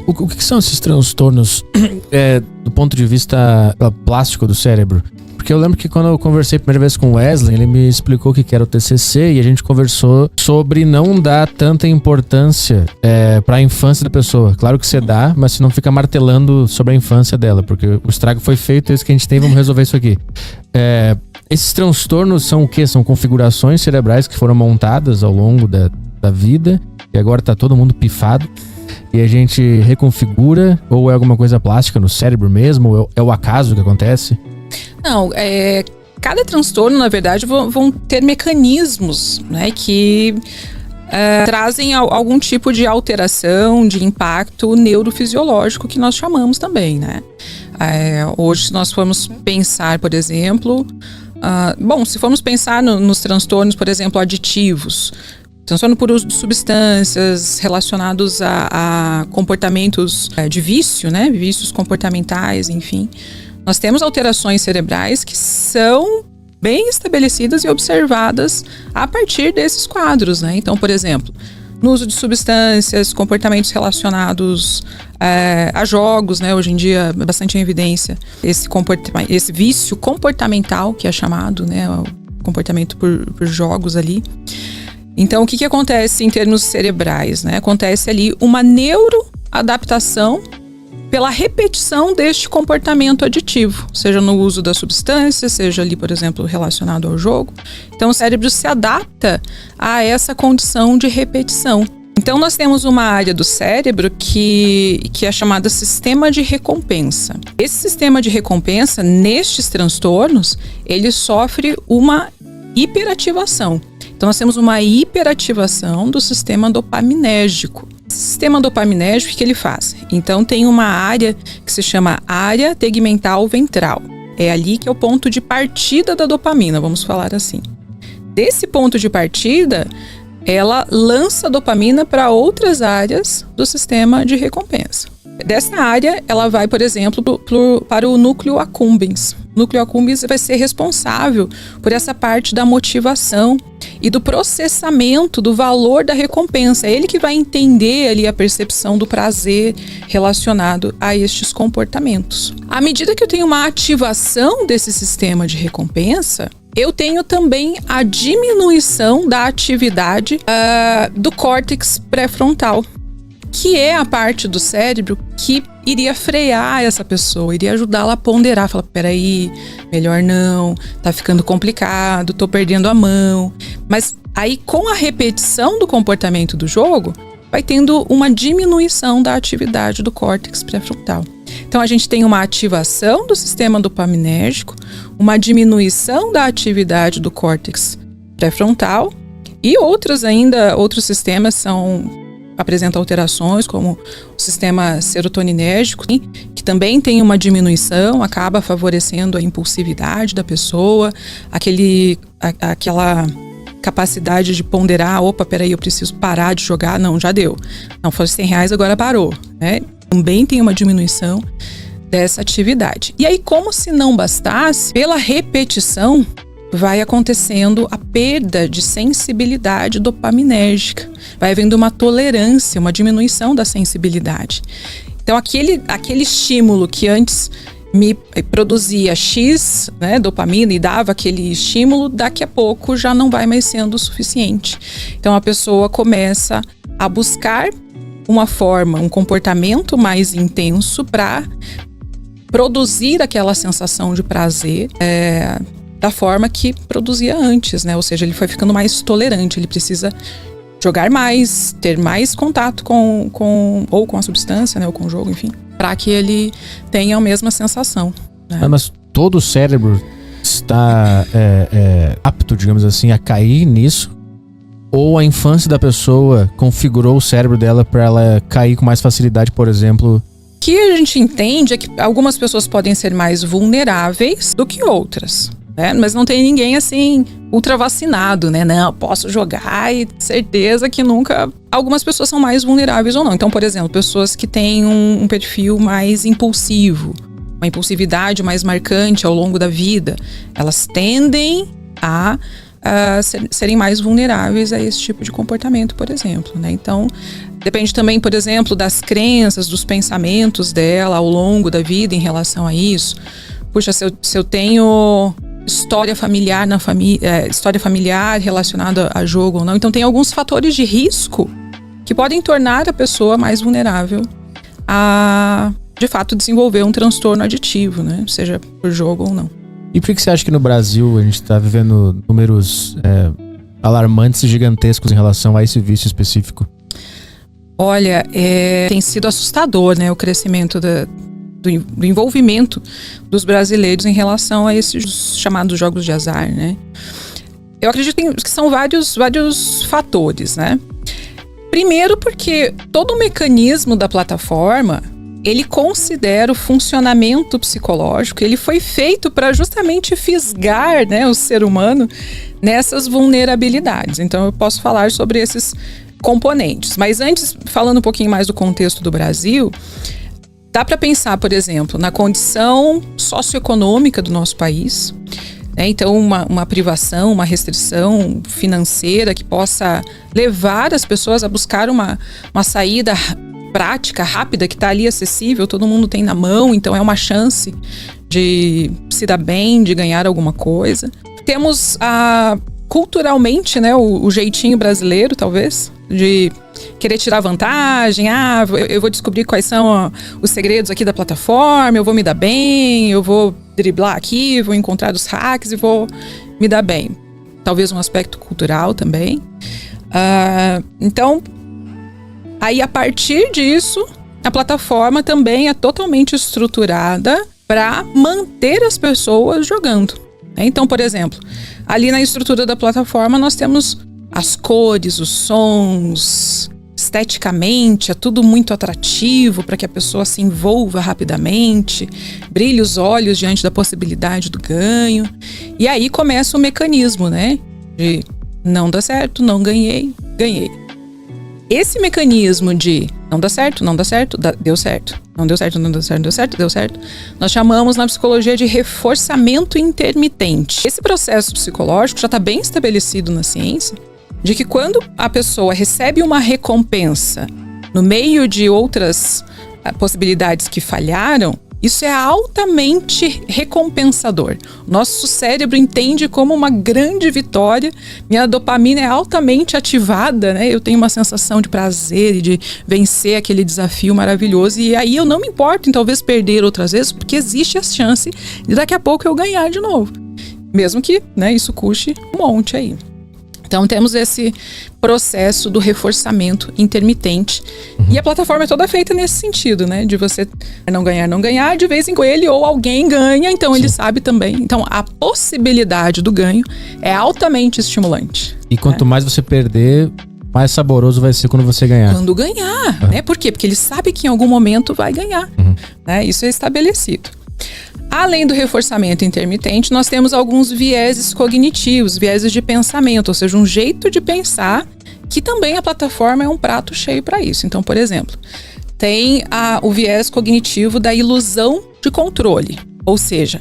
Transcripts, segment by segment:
O que são esses transtornos do ponto de vista plástico do cérebro? Porque eu lembro que quando eu conversei a primeira vez com o Wesley, ele me explicou o que era o TCC e a gente conversou sobre não dar tanta importância para a infância da pessoa. Claro que você dá, mas você não fica martelando sobre a infância dela, porque o estrago foi feito, é isso que a gente tem, vamos resolver isso aqui. Esses transtornos são o quê? São configurações cerebrais que foram montadas ao longo da vida e agora tá todo mundo pifado. E a gente reconfigura, ou é alguma coisa plástica no cérebro mesmo, ou é o acaso que acontece? Não, cada transtorno, na verdade, vão ter mecanismos, né, que trazem algum tipo de alteração, de impacto neurofisiológico, que nós chamamos também, né? Hoje, se nós formos pensar, por exemplo, se formos pensar nos transtornos, por exemplo, aditivos, transtorno por uso de substâncias relacionados a comportamentos de vício, né? Vícios comportamentais, enfim. Nós temos alterações cerebrais que são bem estabelecidas e observadas a partir desses quadros, né? Então, por exemplo, no uso de substâncias, comportamentos relacionados a jogos, né? Hoje em dia, bastante em evidência, esse vício comportamental, que é chamado, né? O comportamento por jogos ali. Então, o que acontece em termos cerebrais, né? Acontece ali uma neuroadaptação pela repetição deste comportamento aditivo, seja no uso da substância, seja ali, por exemplo, relacionado ao jogo. Então, o cérebro se adapta a essa condição de repetição. Então, nós temos uma área do cérebro que é chamada sistema de recompensa. Esse sistema de recompensa, nestes transtornos, ele sofre uma hiperativação. Então, nós temos uma hiperativação do sistema dopaminérgico. Esse sistema dopaminérgico, o que ele faz? Então, tem uma área que se chama área tegmental ventral. É ali que é o ponto de partida da dopamina, vamos falar assim. Desse ponto de partida, ela lança dopamina para outras áreas do sistema de recompensa. Dessa área, ela vai, por exemplo, para o núcleo accumbens. O núcleo accumbens vai ser responsável por essa parte da motivação e do processamento do valor da recompensa. É ele que vai entender ali a percepção do prazer relacionado a estes comportamentos. À medida que eu tenho uma ativação desse sistema de recompensa, eu tenho também a diminuição da atividade do córtex pré-frontal, que é a parte do cérebro que iria frear essa pessoa, iria ajudá-la a ponderar, falar, peraí, melhor não, tá ficando complicado, tô perdendo a mão. Mas aí, com a repetição do comportamento do jogo, vai tendo uma diminuição da atividade do córtex pré-frontal. Então, a gente tem uma ativação do sistema dopaminérgico, uma diminuição da atividade do córtex pré-frontal e outros sistemas apresentam alterações, como o sistema serotoninérgico, que também tem uma diminuição, acaba favorecendo a impulsividade da pessoa, aquela capacidade de ponderar, opa, peraí, eu preciso parar de jogar, não, já deu. Não, foi R$100, agora parou, né? Também tem uma diminuição dessa atividade. E aí, como se não bastasse, pela repetição, vai acontecendo a perda de sensibilidade dopaminérgica. Vai havendo uma tolerância, uma diminuição da sensibilidade. Então, aquele estímulo que antes me produzia X, né, dopamina, e dava aquele estímulo, daqui a pouco já não vai mais sendo o suficiente. Então, a pessoa começa a buscar uma forma, um comportamento mais intenso para produzir aquela sensação de prazer, da forma que produzia antes, né? Ou seja, ele foi ficando mais tolerante, ele precisa jogar mais, ter mais contato com a substância, né? Ou com o jogo, enfim, para que ele tenha a mesma sensação, né? Mas todo o cérebro está apto, digamos assim, a cair nisso? Ou a infância da pessoa configurou o cérebro dela para ela cair com mais facilidade, por exemplo? O que a gente entende é que algumas pessoas podem ser mais vulneráveis do que outras, né? Mas não tem ninguém assim ultra vacinado, né? Não, posso jogar e certeza que nunca. Algumas pessoas são mais vulneráveis ou não. Então, por exemplo, pessoas que têm um perfil mais impulsivo, uma impulsividade mais marcante ao longo da vida, elas tendem a serem mais vulneráveis a esse tipo de comportamento, por exemplo, né? Então, Depende também, por exemplo, das crenças, dos pensamentos dela ao longo da vida em relação a isso. Puxa, se eu tenho história familiar história familiar relacionada a jogo ou não. Então tem alguns fatores de risco que podem tornar a pessoa mais vulnerável a, de fato, desenvolver um transtorno aditivo, né? Seja por jogo ou não. E por que você acha que no Brasil a gente está vivendo números alarmantes e gigantescos em relação a esse vício específico? Olha, tem sido assustador, né, o crescimento do envolvimento dos brasileiros em relação a esses chamados jogos de azar, né? Eu acredito que são vários fatores, né? Primeiro porque todo o mecanismo da plataforma, ele considera o funcionamento psicológico, ele foi feito para justamente fisgar, né, o ser humano nessas vulnerabilidades. Então eu posso falar sobre esses componentes. Mas antes, falando um pouquinho mais do contexto do Brasil, dá para pensar, por exemplo, na condição socioeconômica do nosso país, né? Então uma privação, uma restrição financeira que possa levar as pessoas a buscar uma saída prática, rápida, que está ali acessível, todo mundo tem na mão, então é uma chance de se dar bem, de ganhar alguma coisa. Temos culturalmente, né, o jeitinho brasileiro, talvez, de querer tirar vantagem. Eu vou descobrir quais são os segredos aqui da plataforma, eu vou me dar bem, eu vou driblar aqui, vou encontrar os hacks e vou me dar bem. Talvez um aspecto cultural também. Então, aí a partir disso, a plataforma também é totalmente estruturada para manter as pessoas jogando. Então, por exemplo, ali na estrutura da plataforma nós temos as cores, os sons, esteticamente é tudo muito atrativo para que a pessoa se envolva rapidamente, brilhe os olhos diante da possibilidade do ganho. E aí começa o mecanismo, né? De não dá certo, não ganhei, ganhei. Esse mecanismo de não dá certo, deu certo. Não deu certo, não deu certo, deu certo, deu certo. Nós chamamos na psicologia de reforçamento intermitente. Esse processo psicológico já está bem estabelecido na ciência, de que quando a pessoa recebe uma recompensa no meio de outras possibilidades que falharam, isso é altamente recompensador. Nosso cérebro entende como uma grande vitória. Minha dopamina é altamente ativada, né? Eu tenho uma sensação de prazer e de vencer aquele desafio maravilhoso. E aí eu não me importo em talvez perder outras vezes, porque existe a chance de daqui a pouco eu ganhar de novo. Mesmo que, né, isso custe um monte aí. Então temos esse processo do reforçamento intermitente. E a plataforma é toda feita nesse sentido, né? De você não ganhar, de vez em quando ele ou alguém ganha, então ele sabe também. Então a possibilidade do ganho é altamente estimulante. E quanto mais você perder, mais saboroso vai ser quando você ganhar. Quando ganhar, né? Por quê? Porque ele sabe que em algum momento vai ganhar. Né? Isso é estabelecido. Além do reforçamento intermitente, nós temos alguns vieses cognitivos, vieses de pensamento, ou seja, um jeito de pensar que também a plataforma é um prato cheio para isso. Então, por exemplo, tem o viés cognitivo da ilusão de controle, ou seja,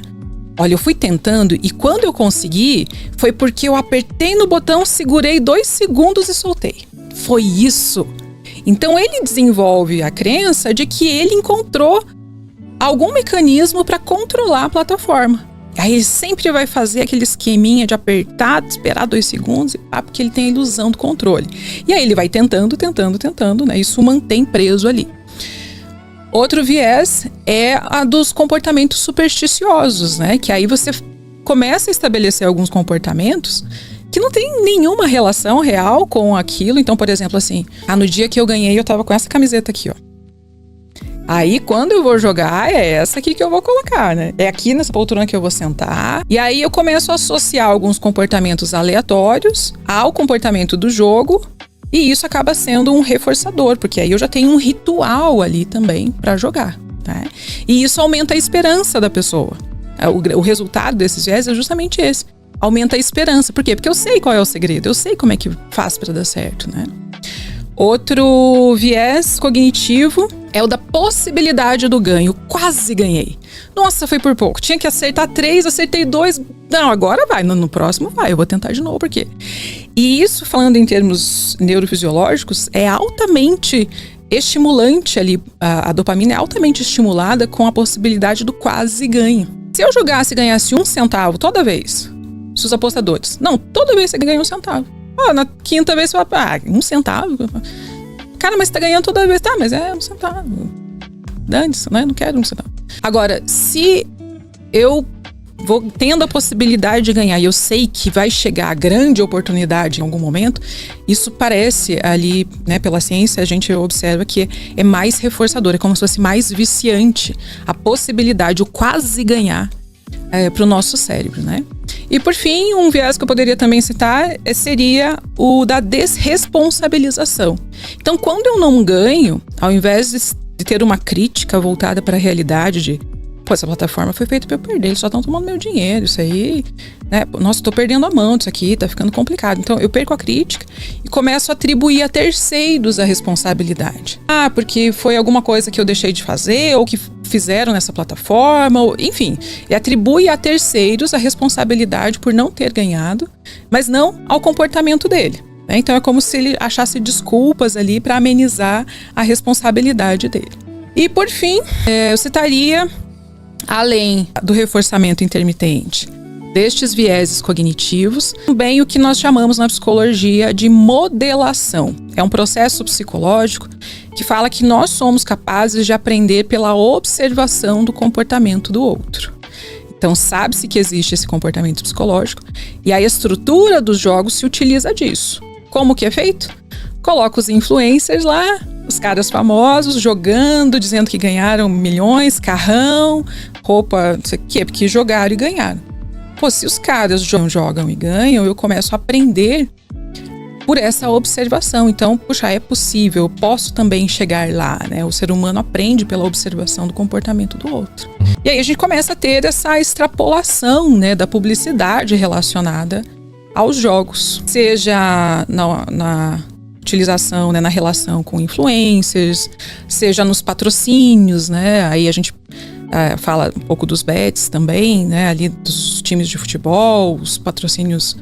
olha, eu fui tentando e quando eu consegui, foi porque eu apertei no botão, segurei 2 segundos e soltei. Foi isso. Então ele desenvolve a crença de que ele encontrou algum mecanismo para controlar a plataforma. Aí ele sempre vai fazer aquele esqueminha de apertar, esperar 2 segundos, porque ele tem a ilusão do controle. E aí ele vai tentando, né? Isso o mantém preso ali. Outro viés é a dos comportamentos supersticiosos, né? Que aí você começa a estabelecer alguns comportamentos que não tem nenhuma relação real com aquilo. Então, por exemplo, assim, no dia que eu ganhei, eu tava com essa camiseta aqui, ó. Aí, quando eu vou jogar, é essa aqui que eu vou colocar, né? É aqui nessa poltrona que eu vou sentar. E aí eu começo a associar alguns comportamentos aleatórios ao comportamento do jogo. E isso acaba sendo um reforçador, porque aí eu já tenho um ritual ali também para jogar, tá? E isso aumenta a esperança da pessoa. O resultado desses viés é justamente esse. Aumenta a esperança. Por quê? Porque eu sei qual é o segredo. Eu sei como é que faz para dar certo, né? Outro viés cognitivo é o da possibilidade do ganho. Quase ganhei. Nossa, foi por pouco. Tinha que acertar 3, acertei 2. Não, agora vai. No próximo vai. Eu vou tentar de novo. Por quê? E isso, falando em termos neurofisiológicos, é altamente estimulante ali. A dopamina é altamente estimulada com a possibilidade do quase ganho. Se eu jogasse e ganhasse 1 centavo toda vez, se os apostadores, não, toda vez você ganha 1 centavo. Na quinta vez você fala, 1 centavo? Cara, mas você tá ganhando toda vez. Tá, mas é 1 centavo. Dane-se, né? Não quero 1 centavo. Agora, se eu vou tendo a possibilidade de ganhar e eu sei que vai chegar a grande oportunidade em algum momento, isso parece ali, né, pela ciência, a gente observa que é mais reforçador, é como se fosse mais viciante a possibilidade, o quase ganhar para o nosso cérebro, né? E por fim, um viés que eu poderia também citar seria o da desresponsabilização. Então, quando eu não ganho, ao invés de ter uma crítica voltada para a realidade de essa plataforma foi feita para eu perder, eles só estão tomando meu dinheiro, isso aí, né? Nossa, tô perdendo a mão disso aqui, tá ficando complicado. Então, eu perco a crítica e começo a atribuir a terceiros a responsabilidade. Porque foi alguma coisa que eu deixei de fazer, ou que fizeram nessa plataforma, ou, enfim, e atribui a terceiros a responsabilidade por não ter ganhado, mas não ao comportamento dele. Né? Então, é como se ele achasse desculpas ali para amenizar a responsabilidade dele. E, por fim, eu citaria, além do reforçamento intermitente destes vieses cognitivos, também o que nós chamamos na psicologia de modelação. É um processo psicológico que fala que nós somos capazes de aprender pela observação do comportamento do outro. Então, sabe-se que existe esse comportamento psicológico e a estrutura dos jogos se utiliza disso. Como que é feito? Coloca os influencers lá, os caras famosos, jogando, dizendo que ganharam milhões, carrão, roupa, não sei o quê, porque jogaram e ganharam. Pô, se os caras jogam e ganham, eu começo a aprender por essa observação. Então, puxa, é possível, eu posso também chegar lá, né? O ser humano aprende pela observação do comportamento do outro. E aí a gente começa a ter essa extrapolação, né, da publicidade relacionada aos jogos. Seja na utilização, né, na relação com influencers, seja nos patrocínios, né? Aí a gente fala um pouco dos bets também, né? Ali dos times de futebol, os patrocínios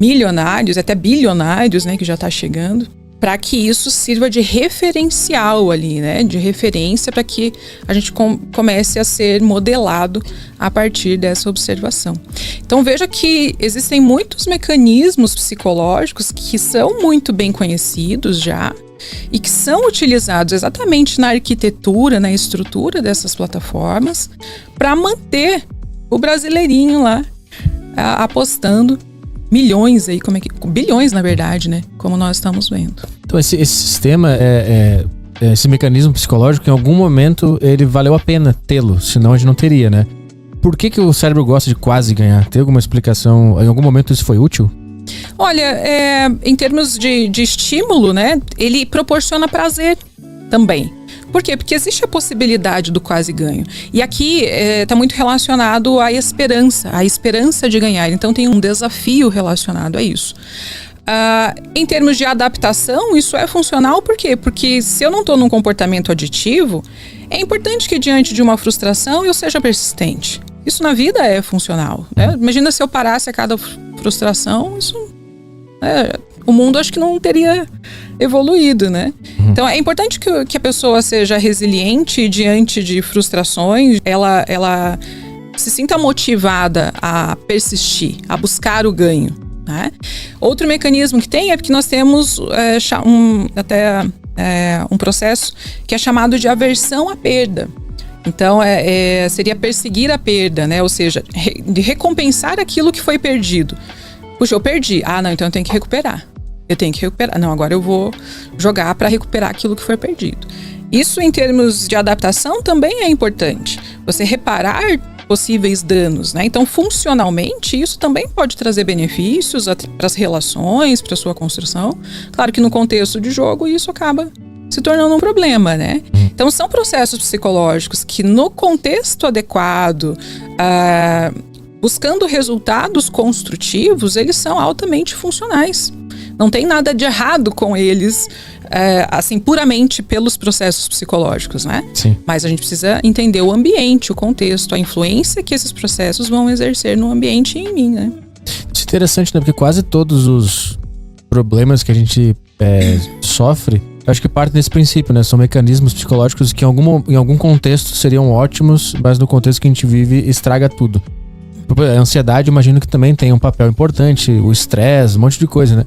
milionários, até bilionários, né? Que já está chegando, para que isso sirva de referencial ali, né? De referência para que a gente comece a ser modelado a partir dessa observação. Então veja que existem muitos mecanismos psicológicos que são muito bem conhecidos já e que são utilizados exatamente na arquitetura, na estrutura dessas plataformas para manter o brasileirinho lá apostando milhões aí, bilhões na verdade, né? Como nós estamos vendo. Então esse sistema, esse mecanismo psicológico, em algum momento ele valeu a pena tê-lo, senão a gente não teria, né? Por que o cérebro gosta de quase ganhar? Tem alguma explicação? Em algum momento isso foi útil? Olha, em termos de estímulo, né? Ele proporciona prazer também. Por quê? Porque existe a possibilidade do quase ganho. E aqui está muito relacionado à esperança de ganhar. Então tem um desafio relacionado a isso. Em termos de adaptação, isso é funcional por quê? Porque se eu não estou num comportamento aditivo, é importante que diante de uma frustração eu seja persistente. Isso na vida é funcional, né? Imagina se eu parasse a cada frustração, o mundo acho que não teria evoluído, né? Então é importante que a pessoa seja resiliente diante de frustrações, ela se sinta motivada a persistir, a buscar o ganho, né? Outro mecanismo que tem é que nós temos um processo que é chamado de aversão à perda. Então, seria perseguir a perda, né? Ou seja, de recompensar aquilo que foi perdido. Puxa, eu perdi. Não, então eu tenho que recuperar. Não, agora eu vou jogar para recuperar aquilo que foi perdido. Isso, em termos de adaptação, também é importante. Você reparar possíveis danos, né? Então, funcionalmente, isso também pode trazer benefícios para as relações, para a sua construção. Claro que no contexto de jogo, isso acaba se tornando um problema, né? Então, são processos psicológicos que, no contexto adequado, buscando resultados construtivos, eles são altamente funcionais. Não tem nada de errado com eles, assim, puramente pelos processos psicológicos, né? Sim. Mas a gente precisa entender o ambiente, o contexto, a influência que esses processos vão exercer no ambiente e em mim, né? Isso é interessante, né? Porque quase todos problemas que a gente sofre, eu acho que parte desse princípio, né? São mecanismos psicológicos que em algum contexto seriam ótimos, mas no contexto que a gente vive estraga tudo. A ansiedade, imagino que também tem um papel importante, o estresse, um monte de coisa, né?